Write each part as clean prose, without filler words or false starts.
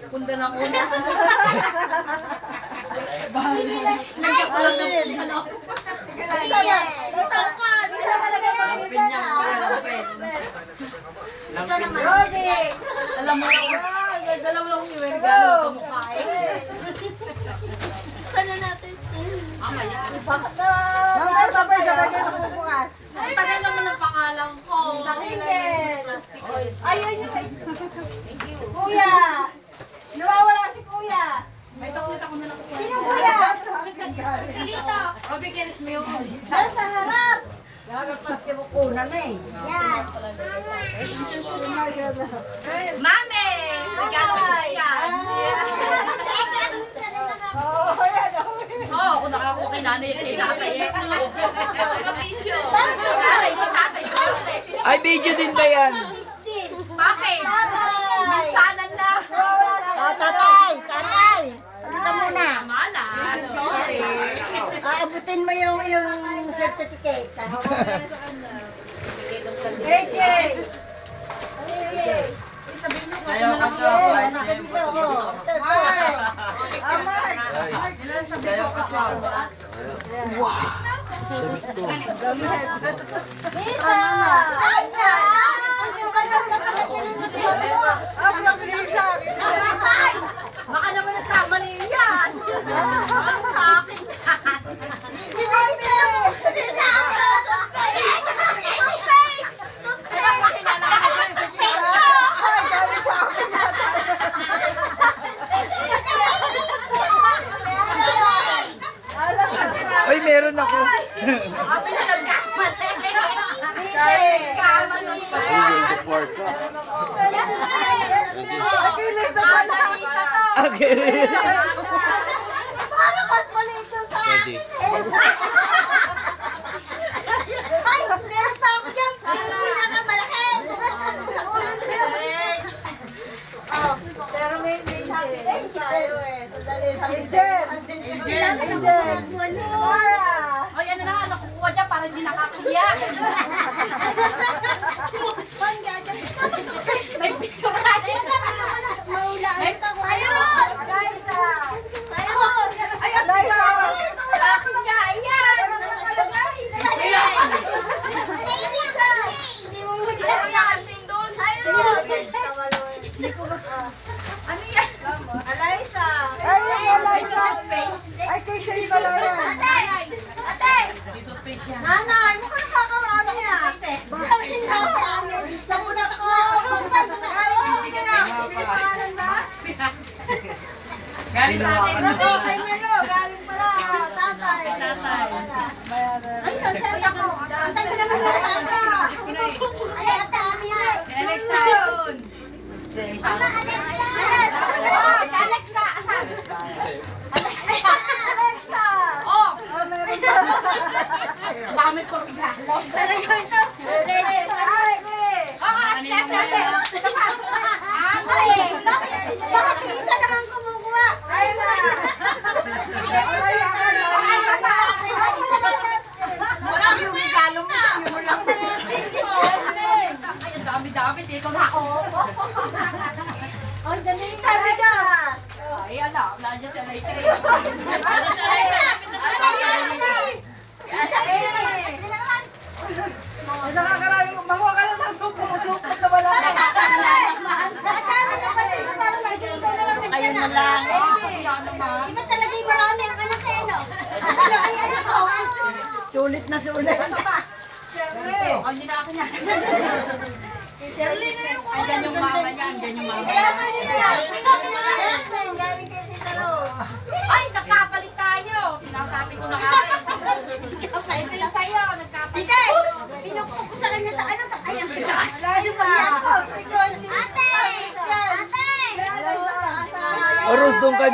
Punda na una. Nandiyan ko lang ng ano. Lampin niya. Lampin niya. Alam mo lang. Dalaw lang yung regalo kamukha eh. Sana natin. Bakit na? Mamaya sabay-sabay kayo magbubukas. Ang tagal naman ang pangalan ko. Ayun yun. Kuya! Nawawala si Kuya! May taklit ako na lang. Sino Kuya? Dito. Robbie, kinis mo yung... Saan sa harap? Dapat kinukunan eh. Yan. Mami! Regalo ko yan. Oo, kung nakakuha kay nanay at kay tatay. Video. Ay, video din ba yan? Bakit? Minsanan na. Tatay! Tatay! Halika muna. Mana, sorry. Aabutin mo yung certificate. AJ! Sayaw ka sa price name. Sayaw ka sa Lisa! Baka naman nagkamali yan. Ano sa akin yan? Ay, meron ako. Sabi na nagkamali. Okay. Parang mas maliit yung sa akin Ay, meron pa ako dyan. Pinakamalaki. Sa ulo niya. Pero may sabi tayo eh. Angel! Angel! Mara! Ay, ano na, nakukuha dyan para hindi nakakahiya. May picture ka dyan. Maulaan ka ko. Cyrus! Liza! Ay, Liza! nakakahiya. Ayan. Hindi mo Ano yan? Doon, Cyrus! Ano yan? Eliza! Ay, Eliza! Ay, kay Shay pala yan. Ate! Nanay, mo ka nakakarami yan. Bakit nakakarami? Sagulat ko. Hindi ka na. Pinapangalan ba? Galing sa atin. Kay Melo, galing pala. Tatay. Ay, sasaya ako. Antay ka naman sa sana. Ay, ate, amin. Alexa yun. Alexa! Oh, si Alexa. Asan? Alexa! Oh, Meron pa. gamit ko regalo. Talaga ito. Ready pa. Oh, ask natin. Ay, bakit isa naman kumukuha? Ay, ma. Marami yung regalo mo. Yung mo lang. Ay, ang dami-dami. Dito na ako. Ay, dali. Sabi ka. Ay, ala. Nandiyan si Alexa. Nakakarami. Makuha ka na ng supo-supo sa wala. Madami na kasi na parang lagi ikaw na lang nandiyan na. Kaya naman. Iba talaga yung marami ang anak eh, no? Ano ay anak ko? Sulit na sulit. Siyempre. Oh, hindi na ako niya. Shirley na yung Andyan yung mama niya. Andyan yung mama Kaya niya. sulit yan. Galing kay Tita Rose. Ay, nagkapalit tayo. Sinasabi ko na nga rin. Ay, ito yung sa'yo. Nagkapalit Tita, tayo. pinupok ko sa kanya. Ano? Ay, ang bigas. Ate! O, Rose, doon ka.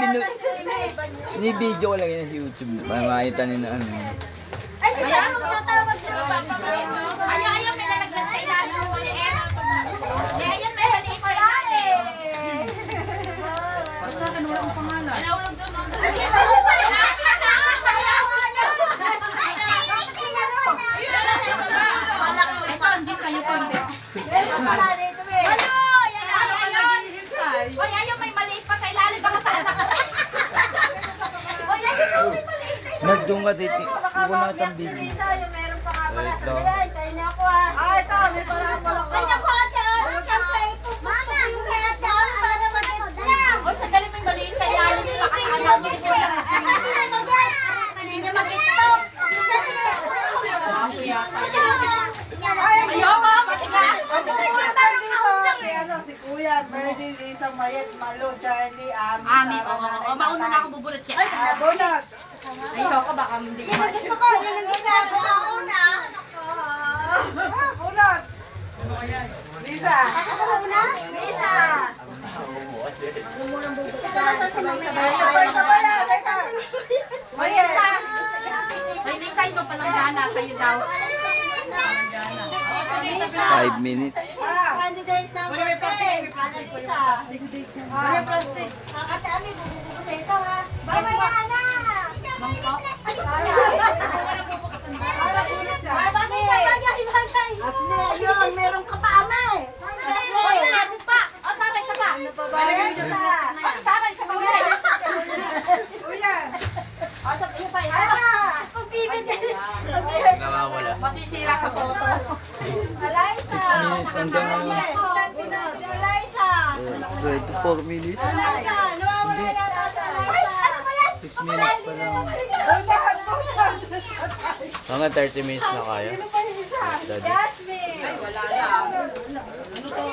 Ni-video ko lang yan sa YouTube. Para makita nyo na ano. Ay, si Saros natawag na. Ayaw, may lalaglag sa ilalim ng maliit. Ayan, may maliit sa Wala ilalim. eh. Ano, walang doon. Ito, hindi kayo kundi. Ano? Yan, ayaw. Ay, ayaw, may maliit pa Doon ka dito. Huwag na kitang Si video. Risa, yung meron pa nga pala. Wait lang. Sandali, hintayin niyo ako ah. Ah, ito, may parang pala ko. Ay, naku, ate, Mama, kaya ate, para mag-gets lang. Oy, sandali may maliit sa ilalim. Nakakaalam mo ko. Hindi niya mag-gets to. Ayoko, matigas. Si Kuya, Birdie, Lisa, Mayet, Malo, Charlie, Ami, Ami, oo. Mauna na ako bubulot siya. Ay, bunot. Ayoko, baka hindi ko. Yan ang gusto ko. Yan ang gusto ko. Una. Bunot. Lisa. Ako na una? Lisa. Sa sabay na. Mayet. Ay, Lisa, mo palang gana. Sa'yo daw. 5 minutes. Candidate number 10. Lisa. Plastic. Ate, Ani, bubukas ito ha. Mamaya na. Mangko. Asli, yun, meron ka pa ama eh. Ay, meron pa. O, sana isa pa. Ano pa ba? Lagyan ka sa... Ay, sana isa pa. Kuya. O, isa pa. Ana! Pagbibit. Nawawala. Masisira sa photo. Alaysa. 6 minutes hanggang Alaysa. 24 minutes. Alaysa. Nawawala yata sa Alaysa. Ano ba yan? 6 minutes pa lang. Hanggang 30 minutes na kaya. Sino pa yung isa? Jasmine. Ay, wala lang. Ano to?